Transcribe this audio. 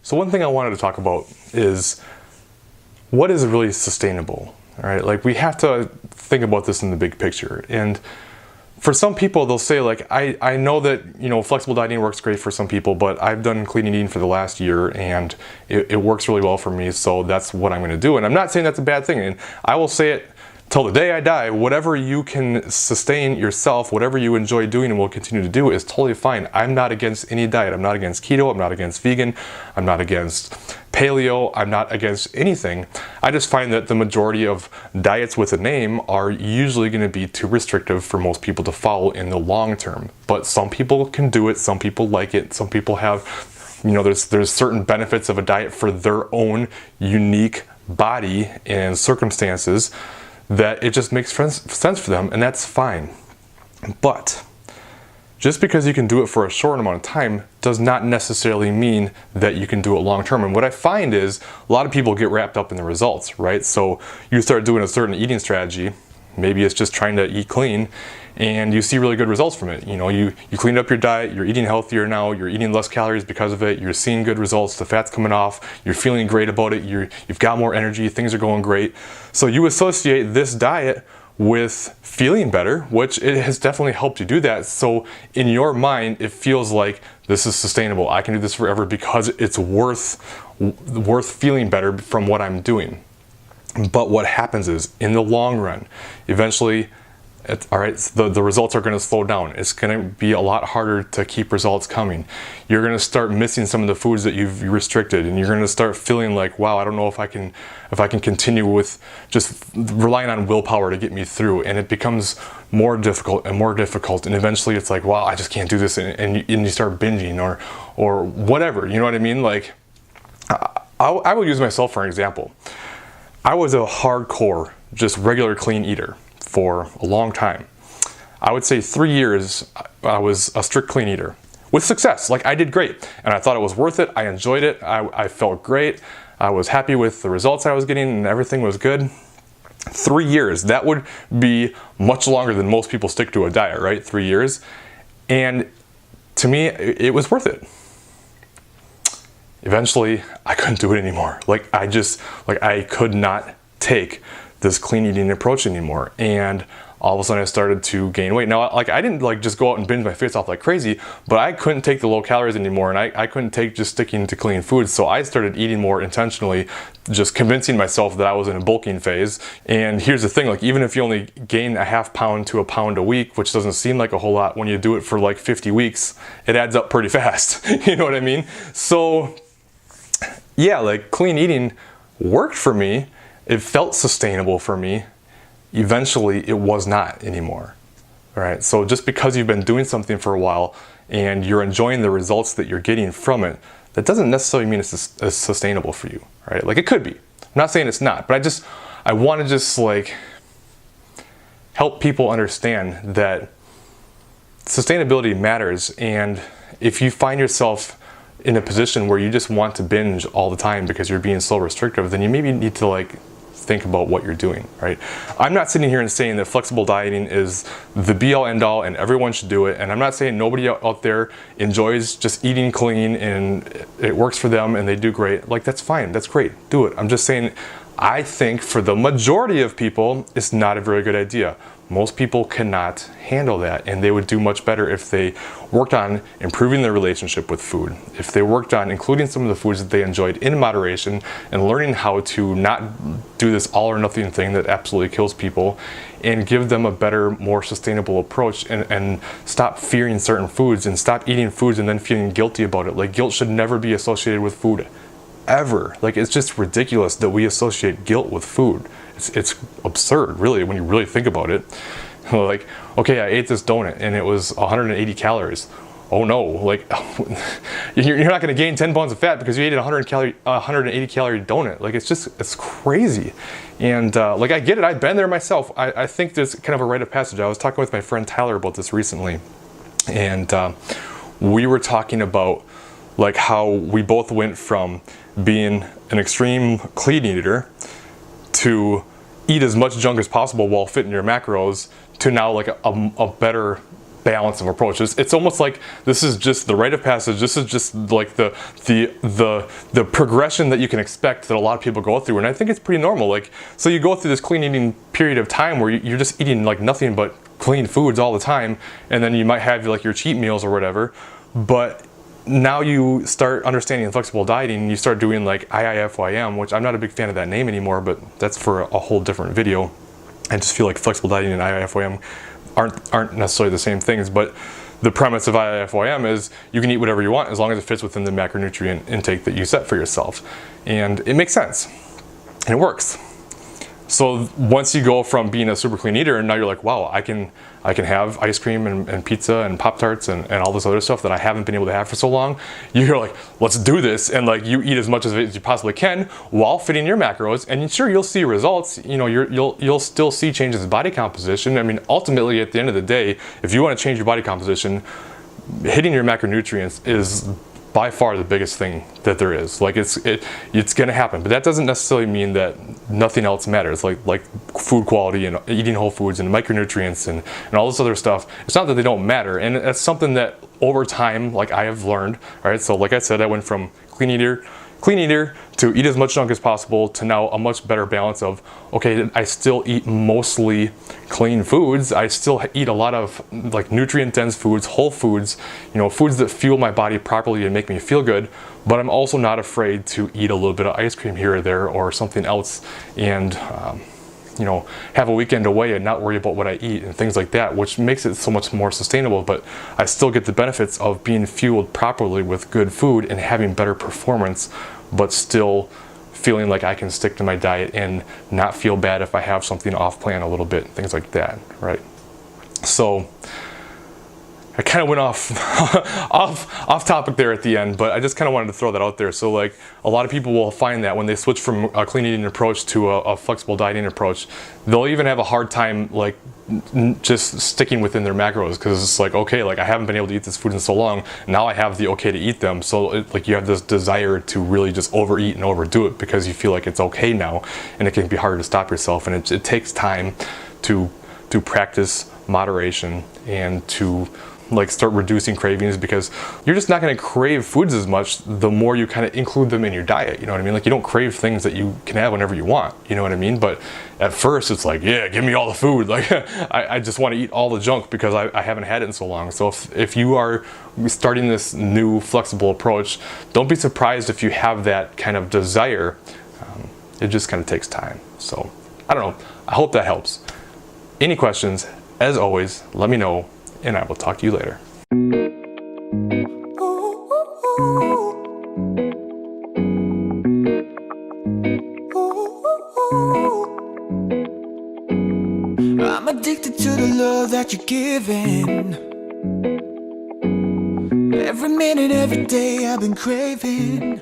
So one thing I wanted to talk about is what is really sustainable, all right? Like we have to think about this in the big picture. And for some people, they'll say like, I know that, flexible dieting works great for some people, but I've done clean eating for the last year and it works really well for me. So that's what I'm going to do. And I'm not saying that's a bad thing. And I will say it till the day I die, whatever you can sustain yourself, whatever you enjoy doing and will continue to do is totally fine. I'm not against any diet. I'm not against keto. I'm not against vegan. I'm not against paleo. I'm not against anything. I just find that the majority of diets with a name are usually going to be too restrictive for most people to follow in the long term. But some people can do it. Some people like it. Some people have, there's certain benefits of a diet for their own unique body and circumstances that it just makes sense for them, and that's fine. But just because you can do it for a short amount of time does not necessarily mean that you can do it long term. And what I find is a lot of people get wrapped up in the results, right? So you start doing a certain eating strategy, maybe it's just trying to eat clean, and you see really good results from it. You cleaned up your diet, you're eating healthier now, you're eating less calories because of it, you're seeing good results, the fat's coming off, you're feeling great about it, you've got more energy, things are going great. So you associate this diet with feeling better, which it has definitely helped you do that. So in your mind, it feels like this is sustainable. I can do this forever because it's worth feeling better from what I'm doing. But what happens is, in the long run, eventually, the results are going to slow down. It's going to be a lot harder to keep results coming. You're going to start missing some of the foods that you've restricted, and you're going to start feeling like, wow, I don't know if I can continue with just relying on willpower to get me through. And it becomes more difficult, and eventually it's like, wow, I just can't do this, and you start binging or whatever. You know what I mean? Like, I will use myself for an example. I was a hardcore, just regular clean eater for a long time. I would say 3 years I was a strict clean eater with success. Like, I did great and I thought it was worth it. I enjoyed it. I felt great. I was happy with the results I was getting and everything was good. 3 years, that would be much longer than most people stick to a diet, right? 3 years. And to me, it was worth it. Eventually, I couldn't do it anymore. I could not take this clean eating approach anymore. And all of a sudden I started to gain weight. Now, I didn't just go out and binge my face off like crazy, but I couldn't take the low calories anymore, and I couldn't take just sticking to clean food. So I started eating more intentionally, just convincing myself that I was in a bulking phase. And here's the thing, even if you only gain a half pound to a pound a week, which doesn't seem like a whole lot, when you do it for 50 weeks, it adds up pretty fast. You know what I mean? So yeah, clean eating worked for me. It felt sustainable for me. Eventually, it was not anymore. All right. So just because you've been doing something for a while and you're enjoying the results that you're getting from it, that doesn't necessarily mean it's sustainable for you. Right? It could be. I'm not saying it's not, but I want to just help people understand that sustainability matters. And if you find yourself in a position where you just want to binge all the time because you're being so restrictive, then you maybe need to think about what you're doing, right? I'm not sitting here and saying that flexible dieting is the be all end all and everyone should do it. And I'm not saying nobody out there enjoys just eating clean and it works for them and they do great. That's fine, that's great, do it. I'm just saying, I think for the majority of people, it's not a very good idea. Most people cannot handle that, and they would do much better if they worked on improving their relationship with food, if they worked on including some of the foods that they enjoyed in moderation and learning how to not do this all or nothing thing that absolutely kills people, and give them a better, more sustainable approach, and stop fearing certain foods and stop eating foods and then feeling guilty about it. Guilt should never be associated with food, ever. It's just ridiculous that we associate guilt with food. It's absurd, really, when you really think about it. Okay, I ate this donut and it was 180 calories. Oh no, you're not going to gain 10 pounds of fat because you ate a 180 calorie donut. It's crazy. And I get it, I've been there myself. I think there's kind of a rite of passage. I was talking with my friend Tyler about this recently, and we were talking about how we both went from being an extreme clean eater to eat as much junk as possible while fitting your macros to now a better balance of approach. It's almost like this is just the rite of passage. This is just like the progression that you can expect that a lot of people go through, and I think it's pretty normal. Like, so you go through this clean eating period of time where you're just eating like nothing but clean foods all the time, and then you might have like your cheat meals or whatever, but now you start understanding flexible dieting and you start doing like IIFYM, which I'm not a big fan of that name anymore, but that's for a whole different video. I just feel like flexible dieting and IIFYM aren't necessarily the same things, but the premise of IIFYM is you can eat whatever you want as long as it fits within the macronutrient intake that you set for yourself. And it makes sense and it works. So once you go from being a super clean eater and now you're like, wow, I can have ice cream and pizza and Pop-Tarts and all this other stuff that I haven't been able to have for so long, you're like, let's do this. And like, you eat as much of it as you possibly can while fitting your macros, and sure, you'll see results. You know, you'll still see changes in body composition. I mean, ultimately at the end of the day, if you want to change your body composition, hitting your macronutrients is by far the biggest thing that there is. Like, it's gonna happen, but that doesn't necessarily mean that nothing else matters, like food quality and eating whole foods and micronutrients and all this other stuff. It's not that they don't matter, and that's something that over time, like, I have learned. All right, so like I said, I went from clean eater to eat as much junk as possible to now a much better balance of, okay, I still eat mostly clean foods. I still eat a lot of like nutrient dense foods, whole foods, you know, foods that fuel my body properly and make me feel good, but I'm also not afraid to eat a little bit of ice cream here or there or something else, and you know, have a weekend away and not worry about what I eat and things like that, which makes it so much more sustainable. But I still get the benefits of being fueled properly with good food and having better performance, but still feeling like I can stick to my diet and not feel bad if I have something off plan a little bit, things like that, right? So I kind of went off topic there at the end, but I just kind of wanted to throw that out there. So like, a lot of people will find that when they switch from a clean eating approach to a flexible dieting approach, they'll even have a hard time like just sticking within their macros, because it's like, okay, like I haven't been able to eat this food in so long, now I have the okay to eat them. So like, you have this desire to really just overeat and overdo it because you feel like it's okay now, and it can be hard to stop yourself. And it takes time to practice moderation and to like start reducing cravings, because you're just not going to crave foods as much the more you kind of include them in your diet. You know what I mean? Like, you don't crave things that you can have whenever you want, you know what I mean? But at first it's like, yeah, give me all the food. Like, I just want to eat all the junk because I haven't had it in so long. So if you are starting this new flexible approach, don't be surprised if you have that kind of desire. It just kind of takes time. So I don't know. I hope that helps. Any questions, as always, let me know, and I will talk to you later. I'm addicted to the love that you're giving. Every minute, every day I've been craving.